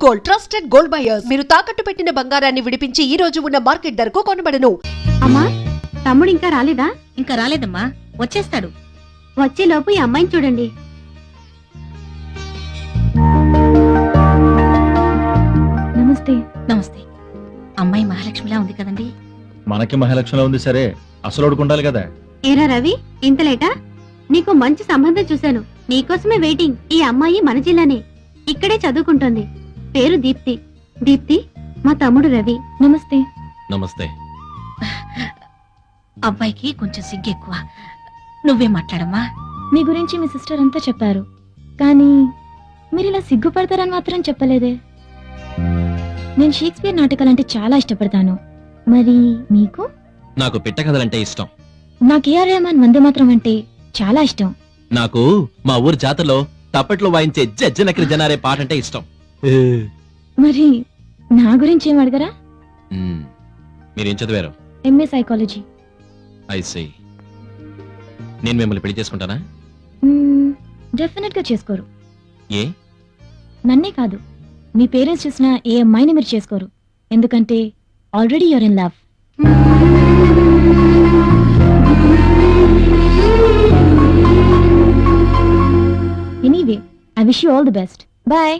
Gold, trusted gold buyers. మీరు తాకట్టు పెట్టిన బంగారాన్ని విడిపించి ఈ రోజు ఉన్న మార్కెట్ ధరకు కొనబడను. అమ్మా, తమ్ముడు ఇంకా రాలేదా? ఇంకా రాలేదమ్మా, వచ్చేస్తాడు. వచ్చేలోపు ఈ అమ్మాయిని చూడండి. నమస్తే. నమస్తే. అమ్మాయి మహాలక్ష్మిలా ఉంది కదండి? మనకి మహాలక్ష్మిలా ఉంది సరే, అసలు ఉండాలి కదా. ఏరా రవి, ఇంత లేటా? నీకు మంచి సంబంధం చూశాను, నీకోసమే వెయిటింగ్. ఈ అమ్మాయి మన జిల్లానే, ఇక్కడే చదువుకుంటోంది. పేరు దీప్తి. దీప్తి, మా తమ్ముడు రవి. నమస్తే. నమస్తే. అబ్బాయికి కొంచెం సిగ్గు ఎక్కువ. నువ్వే మాట్లాడమ్మా. మీ గురించి మీ సిస్టర్ అంతా చెప్పారు, కానీ మీరు ఇలా సిగ్గుపడతారని మాత్రం చెప్పలేదే. నేను షేక్స్పియర్ నాటకాలంటే చాలా ఇష్టపడతాను. మరి మీకు? నాకు పిట్ట కథలంటే ఇష్టం. నాకు ఏఆర్ రెహమాన్ వందే మాత్రం అంటే చాలా ఇష్టం. నాకు మా ఊరు జాతరలో తప్పట్లో వాయించే జజ్జనకరి జనారే పాట అంటే ఇష్టం. మరి నా గురించి ఏం అడగరా? మీరేం చదివారు? MA psychology. ఐసీ. నేను మిమ్మల్ని పెళ్లి చేసుకుంటానా? డెఫినెట్ గా చేసుకోరు. ఏ? నన్నే కాదు, మీ పేరెంట్స్ చూసిన ఏ అమ్మాయిని మీరు చేసుకోరు. ఎందుకంటే already you're in love. Anyway, I wish you all the best. Bye.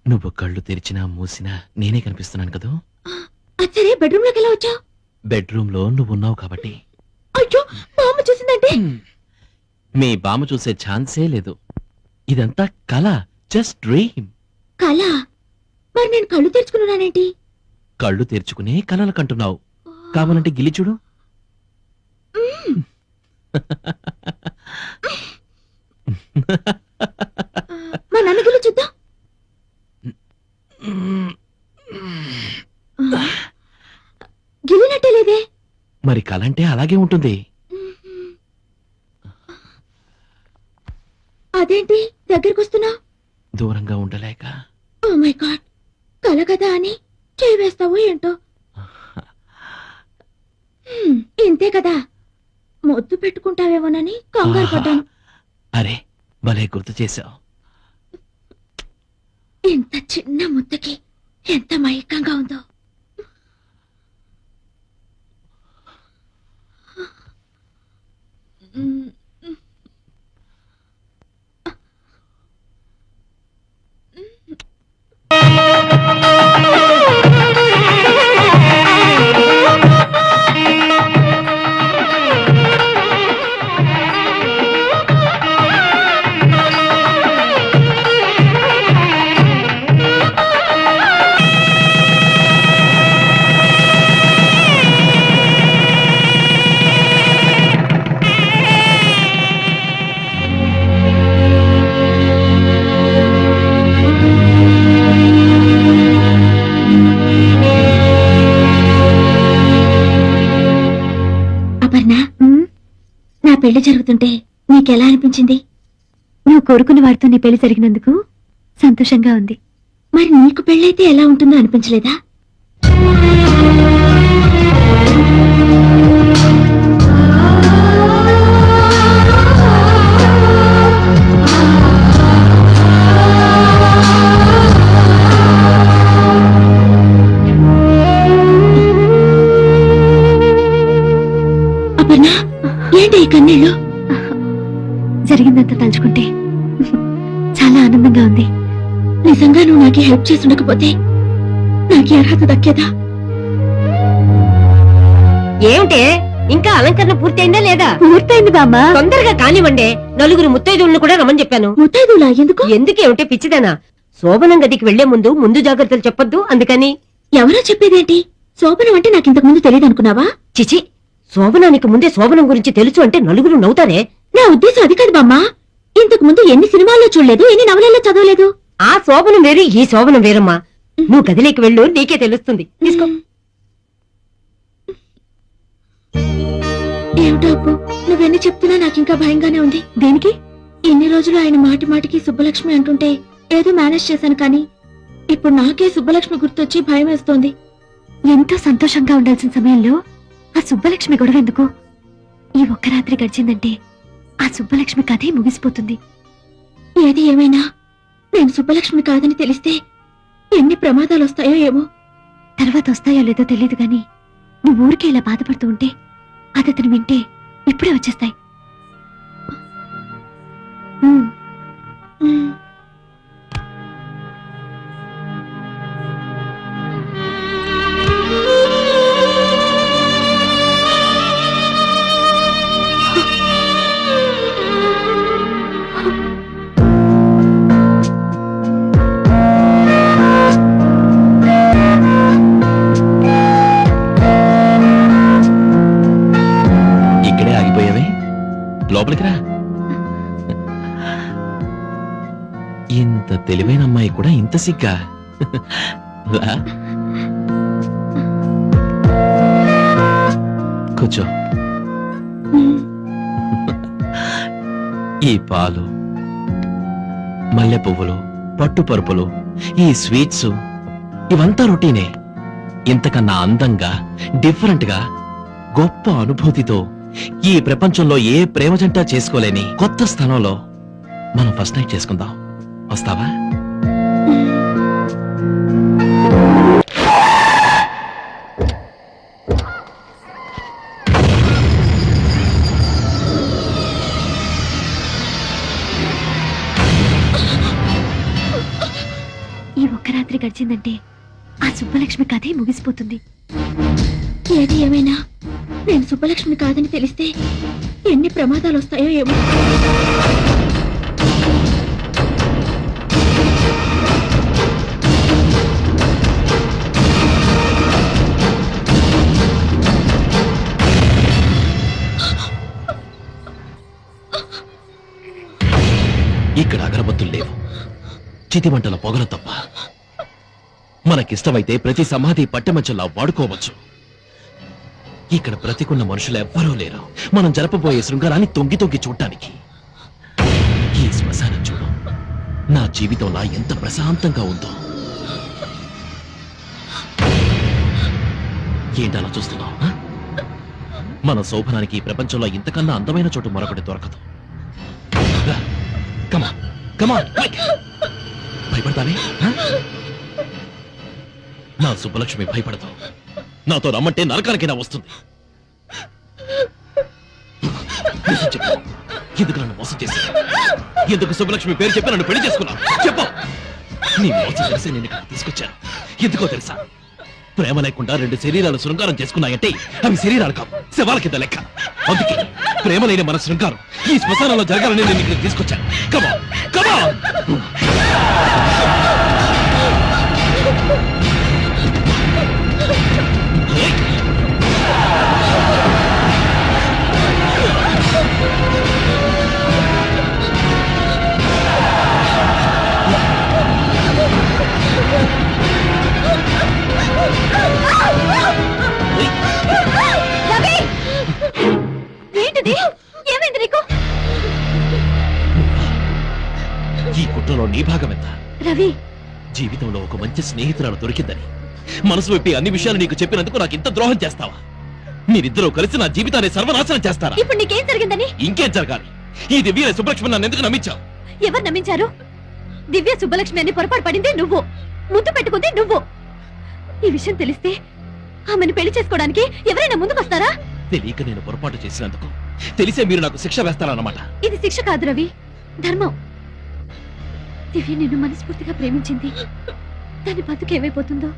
నువ్వు కళ్ళు తెరిచినా మూసినా నేనే కనిపిస్తున్నాను కదా. సరే, బెడ్రూమ్ లోకి ఎలా వచ్చావు? బెడ్రూమ్ లో నువ్వు ఉన్నావు కాబట్టి. అయ్యో, బామ్మ చూసిందంటే? మీ బామ్మ చూసే ఛాన్సే లేదు. ఇదంతా కళ, జస్ట్ డ్రీమ్. కళ? మరి నేను కళ్ళు తెరుచుకున్నానేంటి? కళ్ళు తెరుచుకునే కలలు కంటున్నావు. కావాలంటే గిలి చూడు. మా నాన్న గిల్లి చూద్దాం. గిలినట్టే లేదే. మరి కలంటే అలాగే ఉంటుంది. అదేంటి దగ్గరికి వస్తున్నా? దూరంగా ఉండలేక. ఓ మై గాడ్, కల కదా అని చేయి వేస్తావో ఏంటో. ఇంతే కదా, మొద్దు పెట్టుకుంటావేమోనని కంగారు పడ్డాను. అరే, భలే గుర్తు చేశావు. ఇంత చిన్న ముద్దకి ఎంత మైకంగా ఉందో. నా పెళ్లి జరుగుతుంటే నీకెలా అనిపించింది? నువ్వు కోరుకున్న వారితో నీ పెళ్లి జరిగినందుకు సంతోషంగా ఉంది. మరి నీకు పెళ్ళైతే ఎలా ఉంటుందో అనిపించలేదా? అపర్ణ, ఏంటి ఈ కన్నీళ్ళు? జరిగిందంతా తలుచుకుంటే చాలా ఆనందంగా ఉంది. నిజంగా నువ్వు నాకు హెల్ప్ చేసి ఉండకపోతే నాకు అర్హత దక్కేదా? ఏమిటే ఇంకా అలంకరణ పూర్తయిందా లేదా? పూర్తయింది బామ్మ. తొందరగా కానివ్వండి. నలుగురు ముత్తైదువులను కూడా రమ్మని చెప్పాను. ముత్తైదులా ఎందుకు? ఎందుకేమిటే పిచ్చిదానా? శోభనం గదికి వెళ్లే ముందు జాగ్రత్తలు చెప్పొద్దు అందుకని. ఎవరో చెప్పేదేంటి? శోభనం అంటే నాకు ఇంతకు ముందు తెలియదు అనుకున్నావా? చిచి, శోభనానికి ముందే శోభనం గురించి తెలుసు అంటే నలుగురు నవ్వుతారే. నా ఉద్దేశం అది కాదు బామ్మ. ఇంతకు ముందు ఎన్ని సినిమాల్లో చూడలేదు, ఎన్ని నవలల్లో చదవలేదు. ఆ శోభనం వేరు, ఈ శోభనం వేరమ్మా. నువ్వు గదిలోకి వెళ్ళు, నీకే తెలుస్తుంది. తీసుకో. ఏమిటో అప్పు, నువ్వెన్ని చెప్తున్నా నాకు ఇంకా భయంగానే ఉంది. దేనికి? ఇన్ని రోజులు ఆయన మాటి మాటికి సుబ్బలక్ష్మి అంటుంటే ఏదో మేనేజ్ చేశాను, కానీ ఇప్పుడు నాకే సుబ్బలక్ష్మి గుర్తొచ్చి భయం వేస్తోంది. ఎంతో సంతోషంగా ఉండాల్సిన సమయంలో ఆ సుబ్బలక్ష్మి గొడవ ఎందుకు? ఈ ఒక్క రాత్రి గడిచిందంటే ఆ సుబ్బలక్ష్మి కథే ముగిసిపోతుంది. ఏది ఏమైనా నేను సుబ్బలక్ష్మి కాదని తెలిస్తే ఎన్ని ప్రమాదాలు వస్తాయో ఏమో. తర్వాత వస్తాయో లేదో తెలియదు గాని నువ్వు ఊరికే ఇలా బాధపడుతూ ఉంటే అది అతను వింటే ఇప్పుడే వచ్చేస్తాయి. ఇక్కడే ఆగిపోయావే, లోపలికి రా. ఇంత తెలివైన అమ్మాయి కూడా ఇంత సిగ్గా? రా. కూర్చో. ఈ పాలు, మల్లె పువ్వులు, పట్టు పరుపులు, ఈ స్వీట్స్ ఇవంతా రొటీనే. ఇంతకన్నా అందంగా, డిఫరెంట్ గా, గొప్ప అనుభూతితో ఈ ప్రపంచంలో ఏ ప్రేమ జంట చేసుకోలేని కొత్త స్థానంలో మనం ఫస్ట్ నైట్ చేసుకుందాం. వస్తావా? ఈ ఒక్క రాత్రి గడిచిందంటే ఆ సుబ్బలక్ష్మి కథే ముగిసిపోతుంది. ఏది ఏమైనా నేను సుబ్బలక్ష్మి కాదని తెలిస్తే ఎన్ని ప్రమాదాలు వస్తాయో ఏమో. ఇక్కడ అగరబత్తులు లేవు, చితిమంటల పొగలు తప్ప. మనకిష్టమైతే ప్రతి సమాధి పట్టెమంచంలా వాడుకోవచ్చు. ఇక్కడ బ్రతికున్న మనుషులు ఎవ్వరూ లేరు మనం జరపబోయే శృంగారాన్ని తొంగి తొంగి చూడటానికి. ఈ శ్మశానం చూడు, నా జీవితంలా ఎంత ప్రశాంతంగా ఉందో. ఏంటలా చూస్తున్నావు? ఆ? మన శోభనానికి ఈ ప్రపంచంలో ఇంతకన్నా అందమైన చోటు మరొకటి దొరకదు. రా, come on, come on, quick. భయపడతానే? ఆ? నా సుబ్బలక్ష్మి భయపడతావు. నాతో రమ్మంటే నరకానికైనా వస్తుంది. నిజం చెప్పు, ఎందుకు నన్ను మోసం చేశావు? ఎందుకు సుబ్బలక్ష్మి పేరు చెప్పి నన్ను పెళ్లి చేసుకున్నావు? చెప్పు. నీ మోసం తెలిసి నేను ఇక్కడ తీసుకొచ్చాను. ఎందుకో తెలుసా? ప్రేమ లేకుండా రెండు శరీరాలు శృంగారం చేసుకున్నాయంటే అవి శరీరాలు కావు, శవాల కింద లెక్క. అందుకే ప్రేమ లేని మన శృంగారం ఈ శ్మశానంలో జరగాలని నేను ఇక్కడ తీసుకొచ్చాను. కమా కమా. ఏంటిది? ఏమైంది నీకు? ఈ కుట్రలో నీ భాగం ఎంత? రవి, జీవితంలో ఒక మంచి స్నేహితురాలు దొరికిందని మనసు విప్పి అన్ని విషయాలు నీకు చెప్పినందుకు నాకు ఇంత ద్రోహం చేస్తావా? మీరిద్దరూ కలిసి నా జీవితాన్ని సర్వనాశనం చేస్తారా? ఇప్పుడు నీకేం జరిగిందని? ఇంకేం జరగాలి? ఈ దివ్య సుబ్బలక్ష్మి నన్ను ఎందుకు నమ్మించావు? ఎవరు నమ్మించారు? దివ్య సుబ్బలక్ష్మి అని పొరపాటు పడింది నువ్వు, ముద్దు పెట్టుకుంది నువ్వు. ఈ విషయం తెలిస్తే ఆమెను పెళ్లి చేసుకోవడానికి ఎవరైనా ముందుకొస్తారా? తెలియక నేను పొరపాటు చేసినందుకు తెలిసే మీరు నాకు శిక్ష వేస్తారన్నమాట. ఇది శిక్ష కాదు రవి, ధర్మం. దివ్య నిన్ను మనస్ఫూర్తిగా ప్రేమించింది. దాని బతుకు ఏమైపోతుందో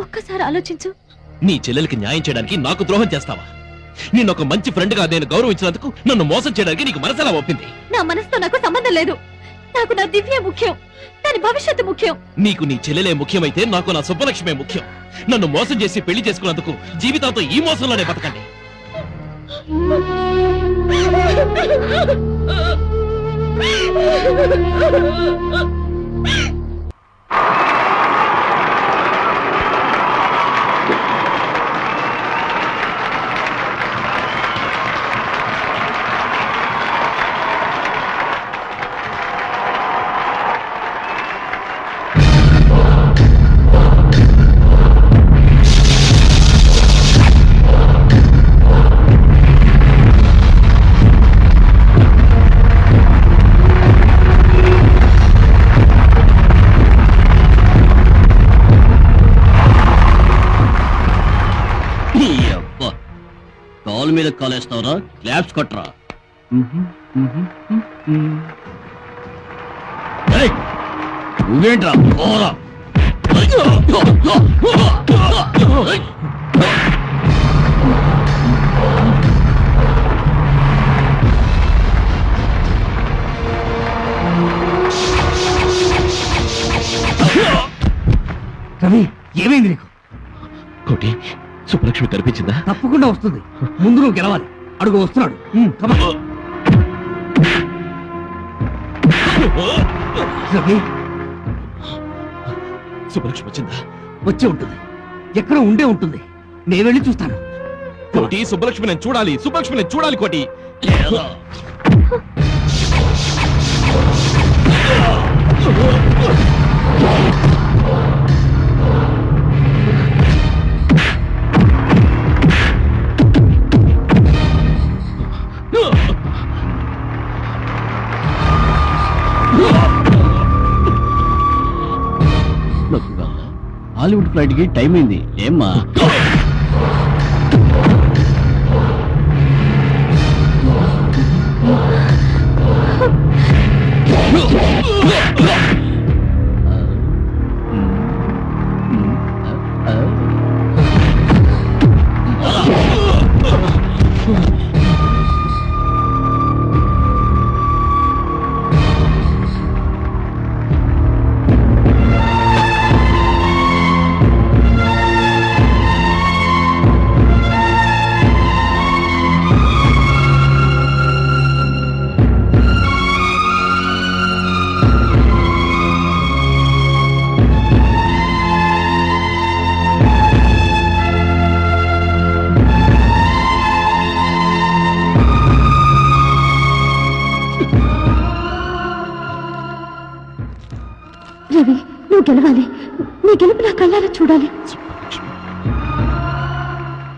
ఒక్కసారి ఆలోచించు. నీ చెల్లెలకి న్యాయం చేయడానికి నాకు ద్రోహం చేస్తావా? నిన్ను ఒక మంచి ఫ్రెండ్ గా నేను గౌరవించినందుకు నన్ను మోసం చేయడానికి నీకు మనసెలా ఒప్పింది? నా మనసుతో నాకు సంబంధం లేదు. నాకు నా దివ్య ముఖ్యం, దాని భవిష్యత్తు ముఖ్యం. నీకు నీ చెల్లెలే ముఖ్యమైతే నాకు నా సుబ్బలక్ష్మే ముఖ్యం. నన్ను మోసం చేసి పెళ్లి చేసుకున్నందుకు జీవితాంతో ఈ మోసంలోనే బతకండి. కాలు మీద కాలేస్తావరా? క్లాప్స్ కొట్టరా? నువ్వేంట్రా పోరా? రవి, ఏమైంది నీకు? కోటి, సుబ్బలక్ష్మి కనిపించిందా? తప్పకుండా వస్తుంది. ముందు నువ్వు గెలవాలి. అడుగు వస్తున్నాడు. come on. రవి, సుబ్బలక్ష్మి వచ్చిందా? వచ్చే ఉంటుంది. ఎక్కడ ఉండే ఉంటుంది. నేను వెళ్ళి చూస్తాను. కోటి, సుబ్బలక్ష్మి నేను చూడాలి. సుబ్బలక్ష్మి నేను చూడాలి కోటి. హాలీవుడ్ ఫ్లైట్ కి టైం అయింది. ఏమ్మా? రవి, నువ్వు గెలవాలి. నీ గెలుపు నా కళ్ళారా చూడాలి.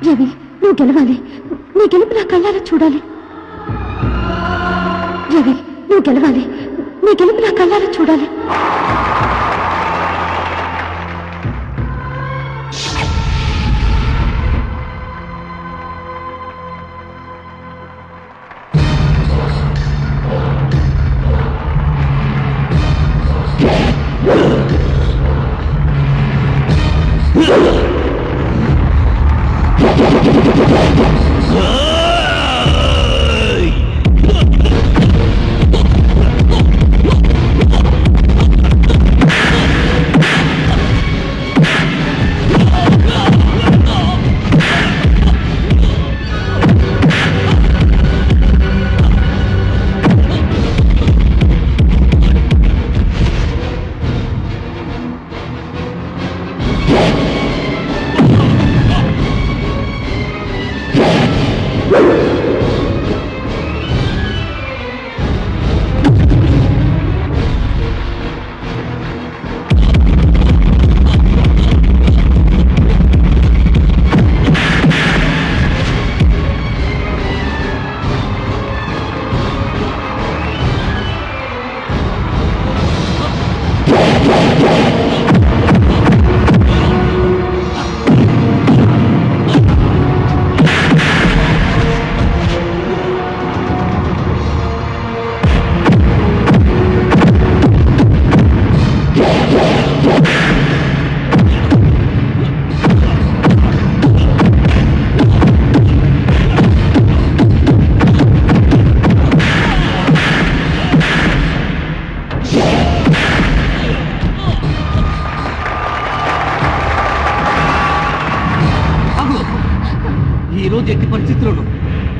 రవి, నువ్వు గెలవాలి. నీ గెలుపు నా కళ్ళారా చూడాలి. రవి, నువ్వు గెలవాలి. నీ గెలుపు నా కళ్ళారా చూడాలి.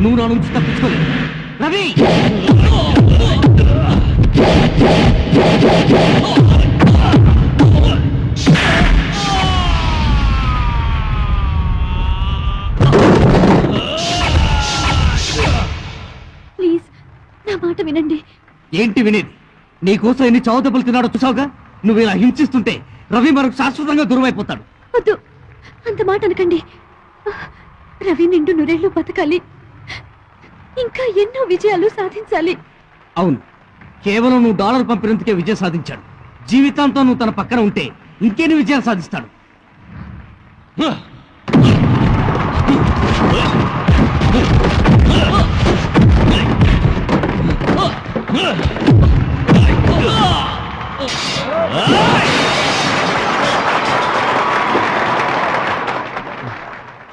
నువ్వు నా నుంచి తప్పించుకోలేదు. రవి ప్లీజ్ నా మాట వినండి. ఏంటి వినేది? నీకోసం ఎన్ని చావు దెబ్బలు తిన్నాడో చూసావుగా. నువ్వు ఇలా హింసిస్తుంటే రవి మనకు శాశ్వతంగా దూరం అయిపోతాడు. వద్దు, అంత మాట అనకండి. రవి నిండు నూరేళ్లు బతకాలి, ఇంకా ఎన్నో విజయాలు సాధించాలి. అవును, కేవలం నువ్వు డాలర్ పంపినందుకే విజయం సాధించాడు. జీవితాంతం నువ్వు తన పక్కన ఉంటే ఇంకేని విజయాలు సాధిస్తాడు.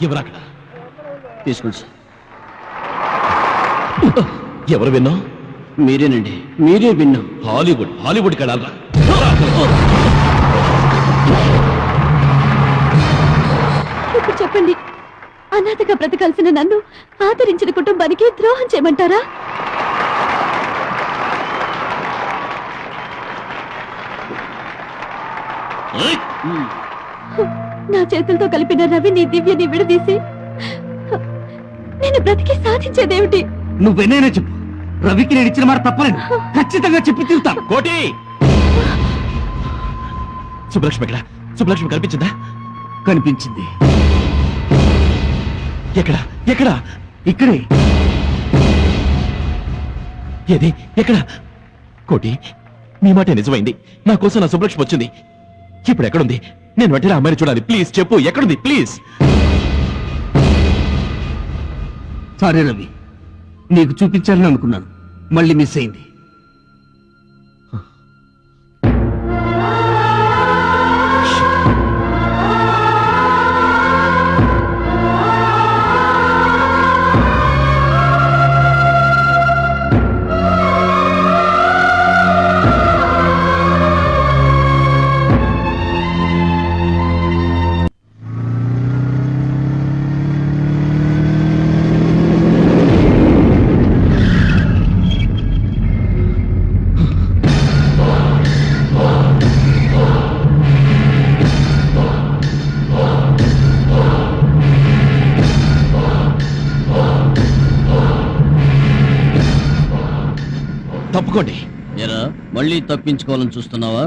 ఎవరక్కడ? తీసుకోండి సార్. ఎవరు విన్నావు? మీరేనండి, మీరే విన్నాం. హాలీవుడ్కి వెళ్ళాలరా. ఇప్పుడు చెప్పండి, అనాథగా బ్రతకాల్సిన నన్ను ఆదరించిన కుటుంబానికి ద్రోహం చేయమంటారా? నా చేతులతో కలిపిన రవిని దివ్యని విడదీసి నేను బ్రతికి సాధించేదేమిటి? నువ్వెన్నైనా చెప్పు, రవికి నేను ఇచ్చిన మాట తప్పలేదు. ఖచ్చితంగా చెప్పి తీరుతాను. కోటి! సుబ్బలక్ష్మి ఎక్కడ? సుబ్బలక్ష్మి కనిపించిందా? కనిపించింది. ఎక్కడ? ఎక్కడ? ఇక్కడే. ఏది? ఎక్కడ? కోటి, మీ మాట నిజమైంది. నా కోసం నా సుబ్బలక్ష్మి వచ్చింది. ఇప్పుడు ఎక్కడుంది? నేను వెంటనే అమ్మాయిని చూడాలి. ప్లీజ్ చెప్పు, ఎక్కడుంది? ప్లీజ్. సారీ రవి, నీకు చూపించాలని అనుకున్నాను, మళ్ళీ మిస్ అయింది. తప్పుకోండి. ఎరా, మళ్ళీ తప్పించుకోవాలని చూస్తున్నావా?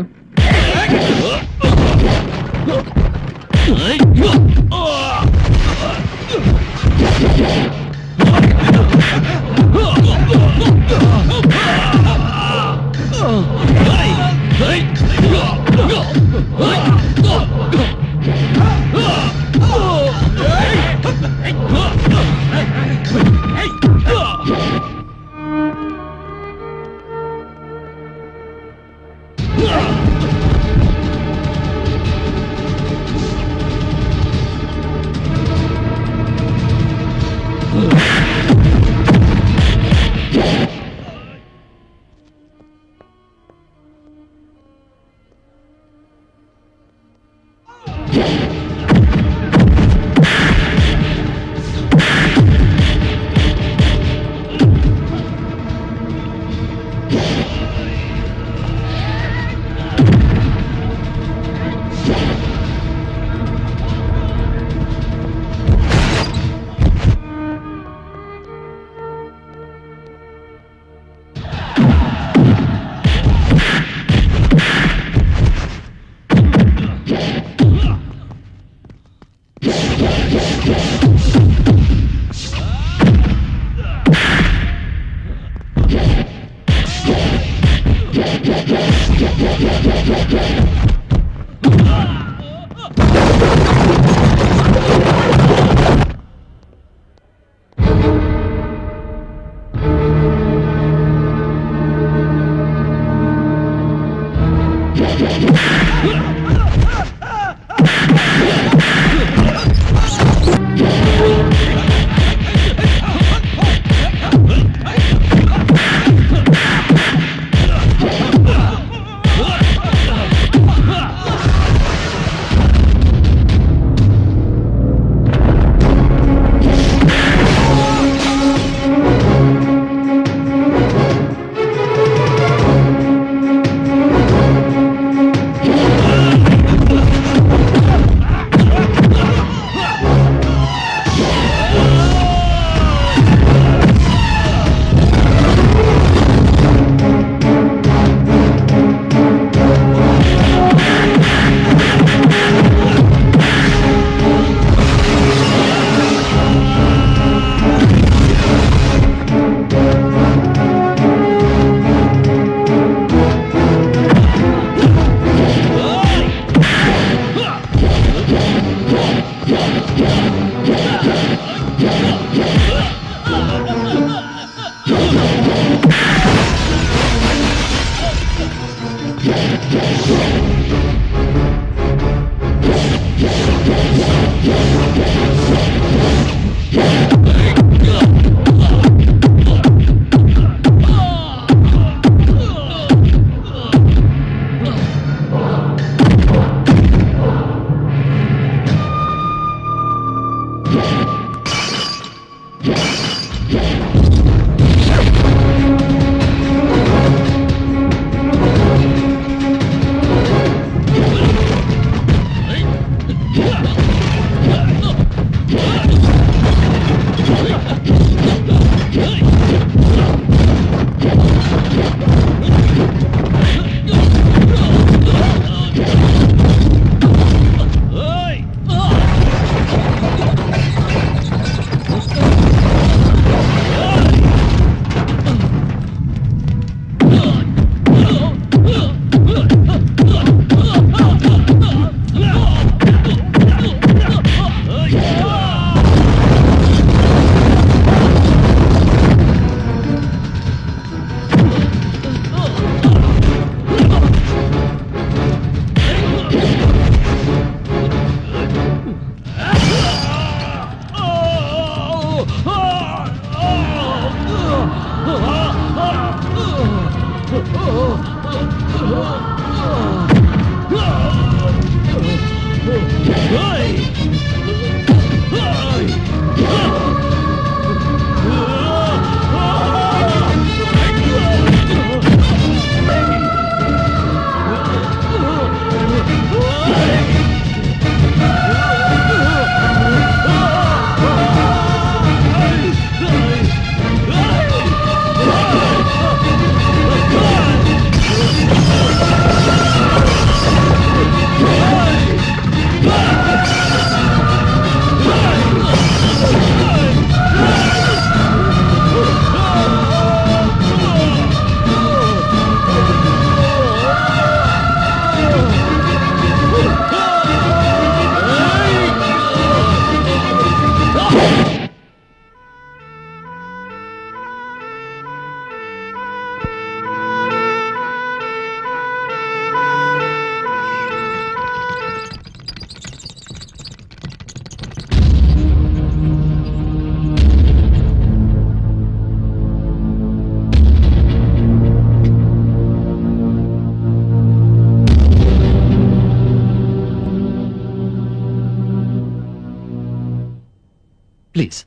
ప్లీజ్,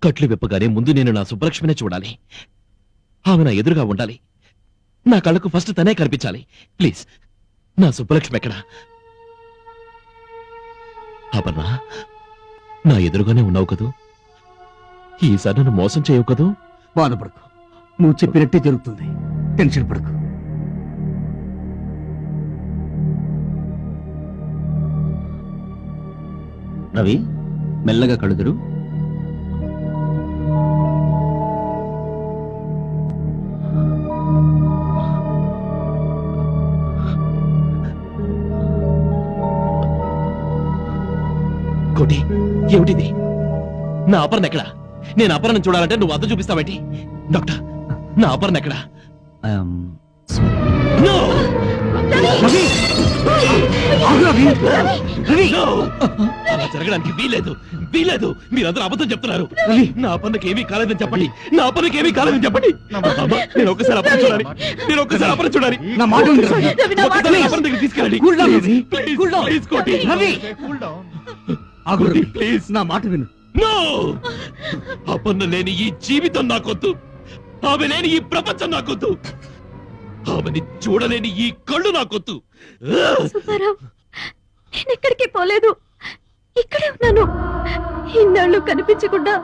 కట్లు విప్పగానే ముందు నేను నా సుబ్బలక్ష్మినే చూడాలి. ఆమె నా ఎదురుగా ఉండాలి. నా కళ్ళకు ఫస్ట్ తనే కనిపించాలి. ప్లీజ్, నా సుబ్బలక్ష్మి ఎక్కడా? అపర్ణ, నా ఎదురుగానే ఉన్నావు కదూ? ఈసారి నన్ను మోసం చేయవు కదూ? బాధపడకు, నువ్వు చెప్పినట్టే జరుగుతుంది. టెన్షన్ పడకు. రవి, మెల్లగా కడుదురు. కోటి, ఏమిటిది? నా అపర్ణ ఎక్కడా? నేను అపర్ణను చూడాలంటే నువ్వు అద్దం చూపిస్తావేంటి? డాక్టర్, నా అపర్ణ ఎక్కడా? No! రవి! ఆగు రవి! రవి! No! అలా జరగడానికి వీలేదు, వీలేదు. మీరందరూ అబద్ధం చెప్తున్నారు. రవి! నా అపర్ణకి ఏమీ కాలేదని చెప్పండి. నా అపర్ణకి ఏమీ కాలేదని చెప్పండి. అమ్మా, నేను ఒక్కసారి అపర్ణ చూడాలి. నేను ఒక్కసారి అపర్ణ చూడాలి. నా మాట విను రవి. ఒక్కసారి అపర్ణ దగ్గరికి తీసుకెళ్ళండి. Cool down, Ravi. Please, Cool down. please, కోటి. రవి! ఆగు కోటి, రవి. ప్లీజ్. నా మాట విను. No! అపర్ణ లేని ఈ జీవితం నాకొద్దు. ఆమె లేని ఈ ప్రపంచం నాకొద్దు. ఆమెని చూడలేని ఈ కళ్ళు నాకొద్దు. సుబ్బారావు, నేను ఎక్కడికి పోలేదు, ఇక్కడే ఉన్నాను. ఇన్నాళ్ళు కనిపించకుండా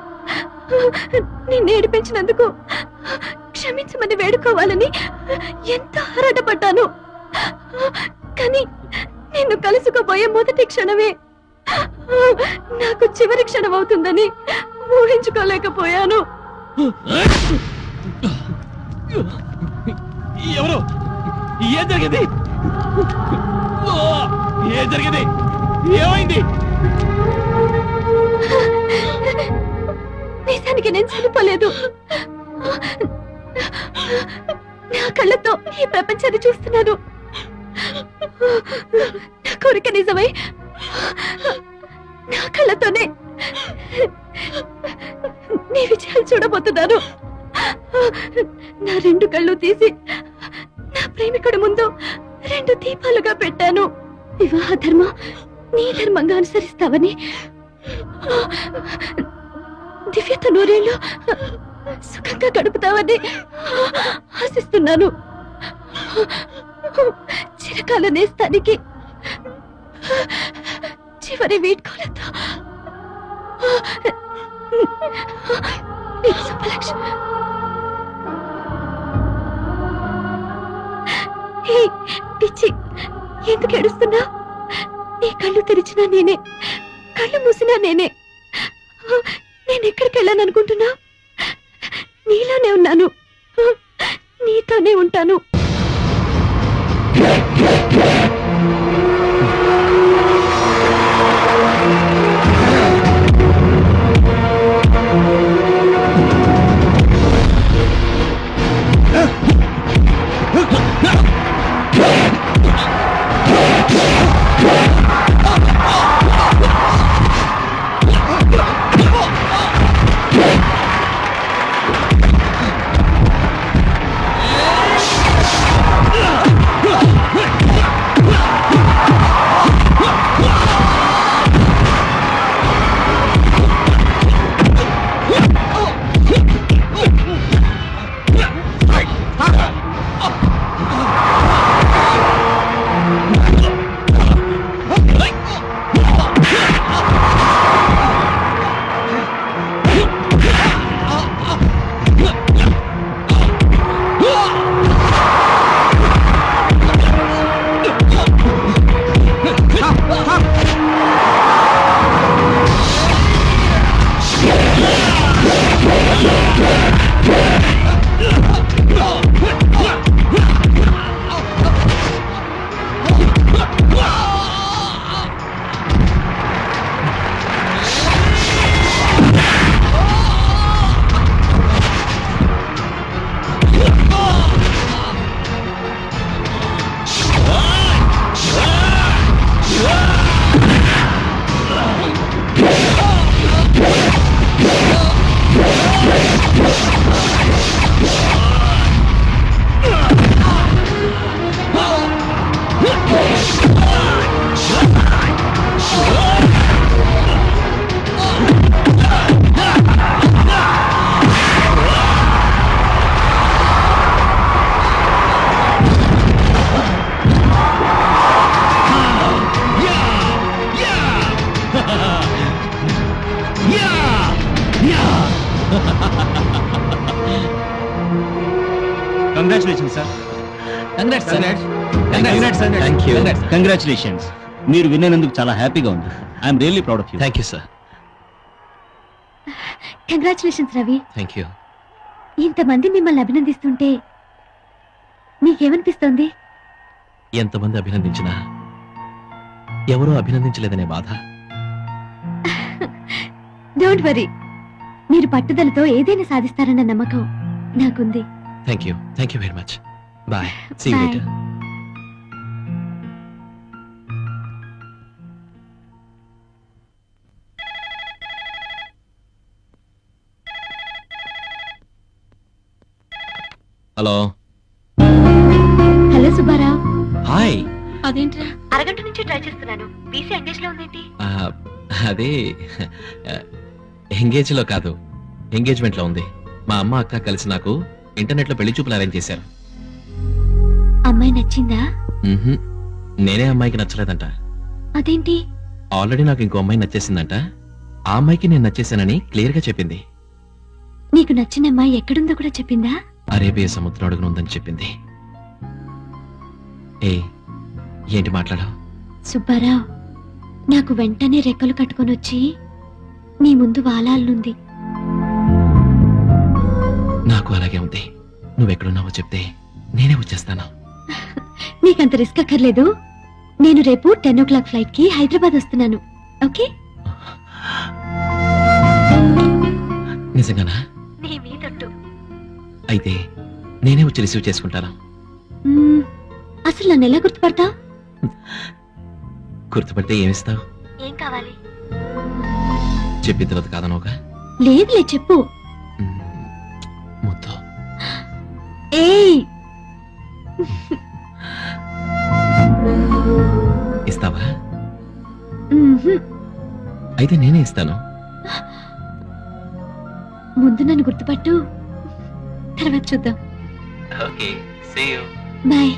నిన్ను ఏడిపించినందుకు క్షమించమని వేడుకోవాలని ఎంతో ఆరాటపడ్డాను. కానీ నిన్ను కలుసుకోబోయే మొదటి క్షణమే నాకు చివరి క్షణం అవుతుందని ఊహించుకోలేకపోయాను. ఎవరు? ఏం జరిగింది? ఏం జరిగింది? ఏమైంది? నిజానికి నేను చనిపోలేదు. నా కళ్ళతో ఈ ప్రపంచాన్ని చూస్తున్నాను. నా కోరిక నిజమై నా కళ్ళతోనే నీ విజయాలు చూడబోతున్నాను. నా రెండు కళ్ళు తీసి నా ప్రేమికుడి ముందు రెండు దీపాలుగా పెట్టాను. వివాహ ధర్మం నీ ధర్మంగా అనుసరిస్తావని, దివ్యత నూరేళ్ళు సుఖంగా గడుపుతావని ఆశిస్తున్నాను. చిరకాల నేస్తానికి చివరి వీడ్కోలతో నీ సుబ్బలక్ష్మి. హే పిచ్చి, ఎందుకు ఏడుస్తున్నా? నీ కళ్ళు తెరిచినా నేనే, కళ్ళు మూసినా నేనే. నేను ఎక్కడికి వెళ్ళాను అనుకుంటున్నా? నీలోనే ఉన్నాను, నీతోనే ఉంటాను. Congratulations sir. కంగ్రాచులేషన్స్. మీరు విన్నందుకు చాలా హ్యాపీగా ఉంది. I'm really proud of you. Thank you sir. Congratulations Ravi. Thank you. ఇంతమంది మిమ్మల్ని అభినందిస్తుంటే నీకేమనిపిస్తోంది? ఎంతమంది అభినందించినా ఎవరో అభినందించలేదనే బాధ. డోంట్ వరీ, మీరు పట్టుదలతో ఏదైనా సాధిస్తారన్న నమ్మకం నాకుంది. Thank you very much. Bye. See you Bye. Later. Hello. Hello Subbarao. Hi. అదేంట్రా? అరగంట నుంచి ట్రై చేస్తున్నాను. బీసీ ఎంగేజ్ లో ఉందేంటి? అదే ఎంగేజ్ లో కాదు, ఎంగేజ్మెంట్ లో ఉంది. మా అమ్మ అక్క కలిసి నాకు ఇంటర్నెట్ లో పెళ్లి చూపులు అరేంజ్ చేశారు. అమ్మాయి నచ్చిందా? మ్హూ. నేనే అమ్మాయికి నచ్చలేదంట. అదేంటి? ఆల్రెడీ నాకు ఇంకో అమ్మాయి నచ్చేసిందంట. ఆ అమ్మాయికి నేను నచ్చేసానని క్లియర్ గా చెప్పింది. నీకు నచ్చిన అమ్మాయి ఎక్కడుందో కూడా చెప్పిందా? అరేబియా సముద్రం అడుగున ఉందని చెప్పింది. ఏంటి మాట్లాడావు? సుబ్బారావు, నాకు వెంటనే రెక్కలు కట్టుకొని వచ్చి నీ ముందు వాలాలనుంది. నాకు అలాగే ఉంది. నువ్వెక్కడున్నావో చెప్తే నేనే వచ్చేస్తాను. నీకంత రిస్క్ అక్కర్లేదు. నేను రేపు 10 o'clock ఫ్లైట్ కి హైదరాబాద్ వస్తున్నాను. ఓకే? నిజంగానా? నీ మీదొట్టు. అయితే నేనే వచ్చి రిసీవ్ చేసుకుంటాను. అసలు నన్ను ఎలా గుర్తుపడతా? గుర్తుపడితే ఏమిస్తావు? ఏం కావాలి? చెప్పిన తర్వాత కాదనోగా. లేదులే, చెప్పు. ముద్దు. ఏయ్, ఇస్తావా? మ్మ్హ్. అయితే నేనే ఇస్తాను. ముందు నన్ను గుర్తుపట్టు, తర్వాత చూద్దాం. Okay, see you. Bye.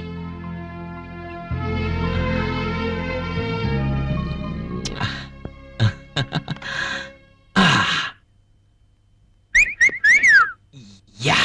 Yeah.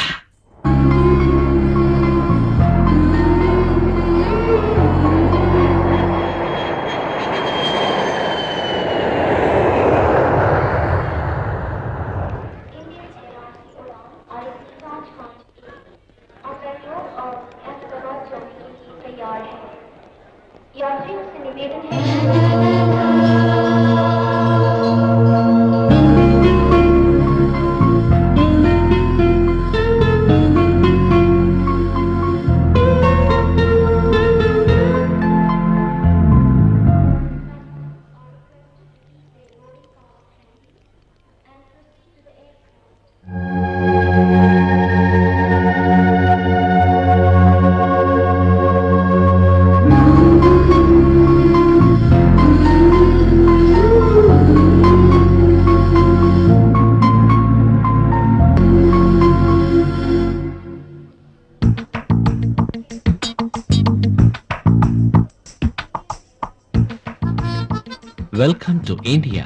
Welcome to India.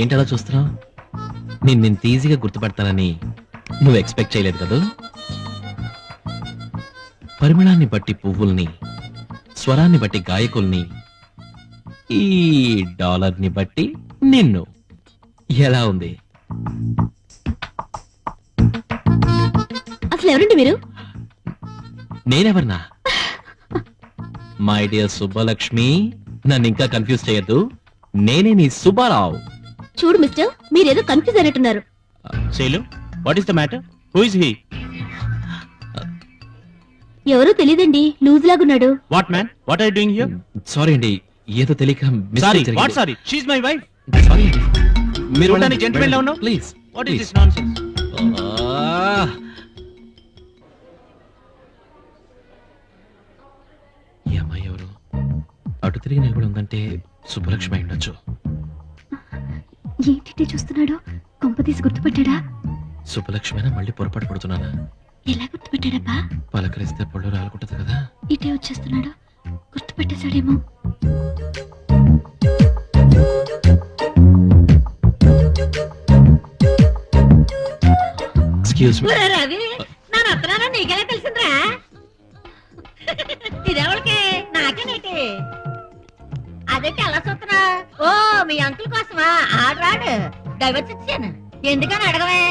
ఏంటలా చూస్తున్నావు? నేను ఈజీగా గుర్తుపడతానని నువ్వు ఎక్స్పెక్ట్ చేయలేదు కదా. పరిమళాన్ని బట్టి పువ్వుల్ని, స్వరాన్ని బట్టి గాయకుల్ని, ఈ డాలర్ని బట్టి నిన్ను. ఎలా ఉంది? అసలు ఎవరండి మీరు? నేనెవర్నా? మై డియర్ సుబ్బలక్ష్మి, నన్ను ఇంకా కన్ఫ్యూజ్ చేయొద్దు. నేనే నీ సుబ్బారావు. చూడు మిస్టర్, మీరేదో కన్ఫ్యూజ్ అయినట్టున్నారు. Shailu, what is the matter? Who is he? ఎవరో తెలియదండి, లూజ్ లాగున్నాడు. What man? What are you doing here? Sorry అండి, ఏదో తెలియక sorry, what sorry? She is my wife. Sorry అండి. మీరు ఉండడానికి gentleman లా ఉన్నావు? Please. What is this nonsense? ఈ అమ్మాయి ఎవరు? అటు తిరిగి నిలబడి ఉందంటే సుబ్బలక్ష్మి అయి ఉండొచ్చు. ఏంటి చూస్తున్నాడు? కొంపతీసి గుర్తుపట్టాడా? సుబ్బలక్ష్మినా మళ్ళీ పొరపాటు పడుతున్నానా? ఎలా గుర్తుపట్టాడబ్బా? పలకరిస్తే పళ్ళు రాలుకుంటది కదా. ఇటే వచ్చేస్తున్నాడు, గుర్తుపట్టేశాడేమో. ఎక్స్క్యూజ్ మీ ఒరే రవి నా నత్తనాన నీకెలా తెలిసిందిరా ఇదెవరికి నాకేనేటి అదేంటి అలా చూస్తున్నా ఓ మీ అంకుల్ కోసమా ఆడరాడు డైవర్స్ ఇచ్చాను ఎందుకని అడగవే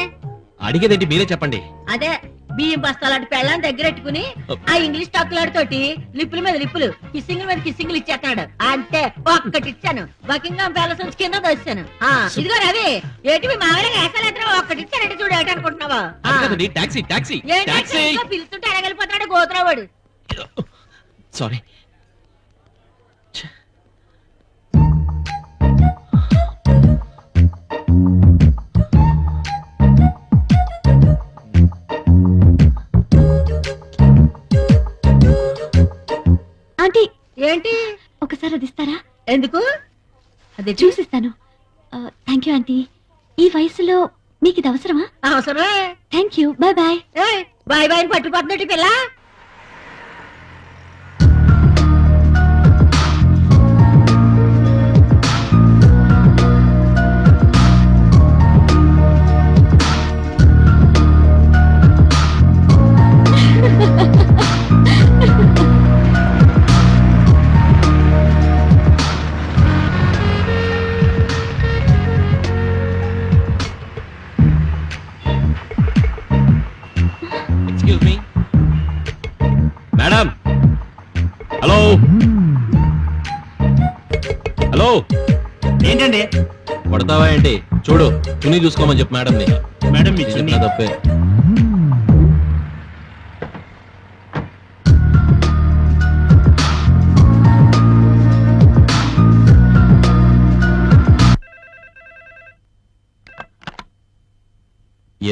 అడిగేదేంటి మీరే చెప్పండి. అదే బియ్యం బస్తాలాంటి పెళ్ళాన్ని దగ్గరెట్టుకుని ఆ ఇంగ్లీష్ టాకులాడితోటి లిప్పుల మీద లిప్పులు కిస్సింగ్ మీద కిస్సింగ్లు ఇచ్చేస్తున్నాడు అంతే ఒక్కటి ఇచ్చాను బకింగ్హామ్ ప్యాలెస్ నుంచి కింద దోశాను ఇదిగో రవి ఏంటి మీ మామయ్య వేసాలేద్రా ఒక్కటి ఇచ్చానంటే చూడు ఏంటి అనుకుంటున్నావా టాక్సీ టాక్సీ ఏంటి టాక్సీ ఇంకా పిలుస్తుంటే ఎడగలిపోతాడు గోతురావాడు సారీ. ఆంటీ ఏంటి ఒకసారి అది ఇస్తారా? ఎందుకు అది చూసిస్తాను. Thank you aunty. ఈ వయసులో మీకు ఇది అవసరమా? అవసరమే thank you. Bye bye. Bye bye పట్టుకుపోతున్నట్టు పిల్ల excuse me madam. Hello hello ఏంటండి కొడతావా ఏంటి? చూడు చున్నీ చూసుకోమని చెప్పు మేడం ని. మేడం మీ చెప్పినా తప్పే.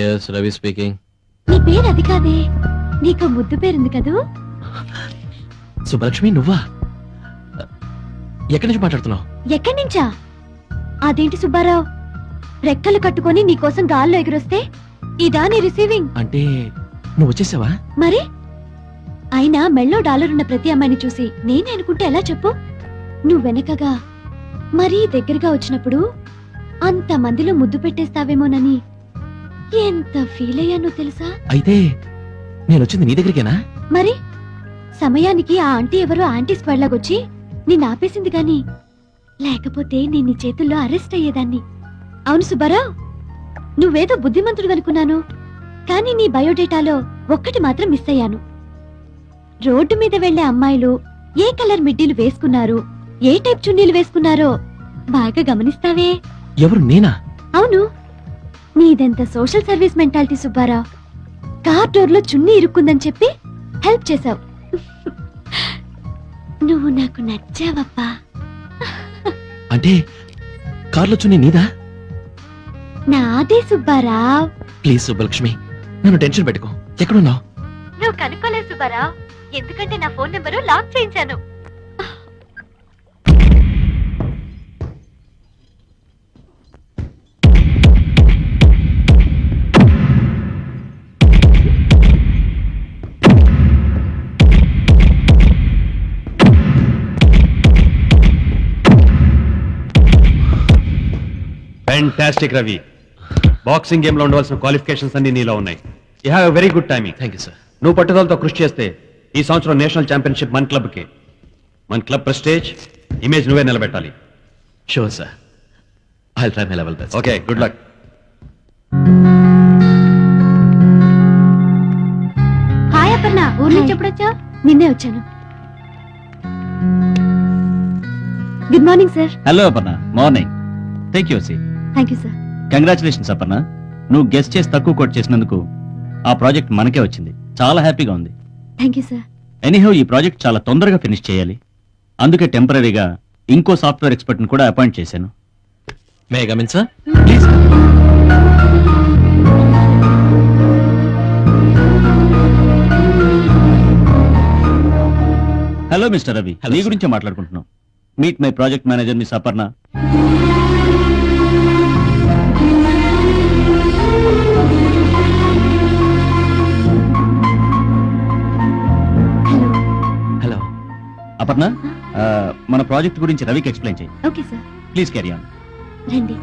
Yes Ravi speaking. నీ పేరు అది కాదే, నీకు ముద్దు పేరుంది కదూ. సుబ్బలక్ష్మి నువ్వా? ఎక్కడి నుంచి మాట్లాడుతున్నావు? ఎక్కడి నుంచా? అదేంటి సుబ్బారావు, రెక్కలు కట్టుకొని నీకోసం గాల్లో ఎగురొస్తే ఇదా నీ రిసీవింగ్? అంటే నువ్వు వచ్చేసావా? మరి అయినా మెళ్ళో డాలరున్న ప్రతి అమ్మాయిని చూసి నేనే అనుకుంటే ఎలా చెప్పు? నువ్వు వెనకగా మరీ దగ్గరగా వచ్చినప్పుడు అంత మందిలో ముద్దు పెట్టేస్తావేమోనని ఎంత ఫీల్ అయ్యానో తెలుసా? అయితే నేను వచ్చింది నీ దగ్గరికేనా? మరి సమయానికి ఆ ఆంటీ ఎవరో ఆంటీ స్క్వాడ్ లాగొచ్చి నిన్ను ఆపేసింది గాని లేకపోతే నేను నీ చేతుల్లో అరెస్ట్ అయ్యేదాన్ని. అవును సుబ్బారావు, నువ్వేదో బుద్ధిమంతుడు అనుకున్నాను, కానీ నీ బయోడేటాలో ఒక్కటి మాత్రం మిస్ అయ్యాను. రోడ్డు మీద వెళ్లే అమ్మాయిలు ఏ కలర్ మిడ్డీలు వేసుకున్నారు, ఏ టైప్ చున్నీలు వేసుకున్నారో బాగా గమనిస్తావే? ఎవరు నేనా? అవును, నీదెంత social service mentality Subbarao. Car door లో చున్నీ ఇరుక్కుందని చెప్పి హెల్ప్ చేశావు. నువ్వు నాకు నచ్చావప్పా. అంటే కార్లో చున్నీ నీదా? నాదే సుబ్బారావు. ప్లీజ్ సుబ్బలక్ష్మి నన్ను టెన్షన్ పెట్టుకో. ఎక్కడున్నావు? నువ్వు కనుక్కోలేదు సుబ్బారావు, ఎందుకంటే నా ఫోన్ నెంబరు లాక్ చేయించాను. ఫ్యాంటాస్టిక్ రవి, బాక్సింగ్ గేమ్ లో ఉండవలసిన క్వాలిఫికేషన్స్ అన్ని నీలో ఉన్నాయి. You have a very good timing. Thank you sir. నువ్వు పట్టుదలతో కృషి చేస్తే ఈ సంవత్సరం నేషనల్ ఛాంపియన్షిప్ మన క్లబ్ కి. మన క్లబ్ ప్రెస్టేజ్ ఇమేజ్ నువ్వే నిలబెట్టాలి. Sure sir, I'll try my level best. Okay, good luck. Hi Aparna, ఊరి నుంచి ఎప్పుడొచ్చావు? నిన్నే వచ్చాను. Good morning sir. Hello Aparna, morning. Take your seat. Thank you sir. Congratulations Aparna, నువ్వు గెస్ట్ చేసి తక్కువ కోట్ చేసినందుకు ఆ ప్రాజెక్ట్ మనకే వచ్చింది. చాలా హ్యాపీగా ఉంది. Thank you sir. ఎనీహౌ ఈ ప్రాజెక్ట్ చాలా తొందరగా ఫినిష్ చేయాలి, అందుకే టెంపరీగా ఇంకో సాఫ్ట్వేర్ ఎక్స్పర్ట్ ని కూడా అపాయింట్ చేశాను. May I come in sir? Please. Hello mister Ravi, Hello, నీ sir. గురించే మాట్లాడుకుంటున్నాం. Meet my project manager miss Aparna. Hello. Aparna, మన ప్రాజెక్ట్ గురించి రవికి ఎక్స్ప్లెయిన్ చేయి. Okay sir. Please carry on. రండి.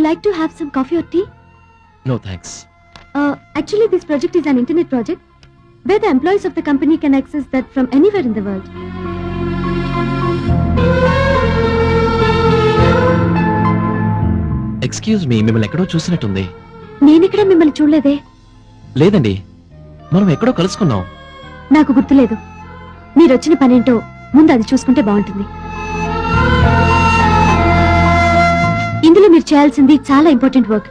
like to have some coffee or tea? No thanks. Actually, this project is an internet project where the employees of the company can access that from anywhere in the world. Excuse me, మిమ్మల్ని ఎక్కడో చూసినట్టుంది. నేనిక్కడ మిమ్మల్ని చూడలేదే. లేదండి, మనం ఎక్కడో కలుసుకున్నాం. నాకు గుర్తులేదు. మీరొచ్చిన పనేంటో ముందు అది చూసుకుంటే బాగుంటుంది. ఇందులో మీరు చేయాల్సింది చాలా important work.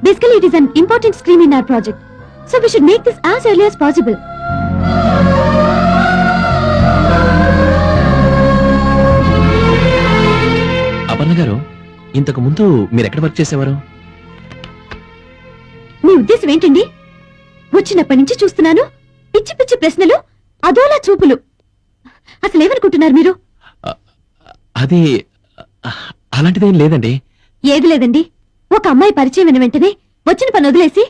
Basically it is an important screen in our project. So we should make this as early as possible. Aparna గారు, ఇంతకు ముందు మీరు ఎక్కడ వర్క్ చేసేవారు? మీ ఉద్దేశం ఏంటండి? వచ్చినప్పటి నుంచి చూస్తున్నాను పిచ్చి పిచ్చి ప్రశ్నలు, అదోలా చూపులు. అసలు ఏమనుకుంటున్నారు మీరు? అది అలాంటిదేం లేదండి. ఏది లేదండి. ఒక అమ్మాయి పరిచయం అయిన వెంటనే వచ్చిన పని వదిలేసి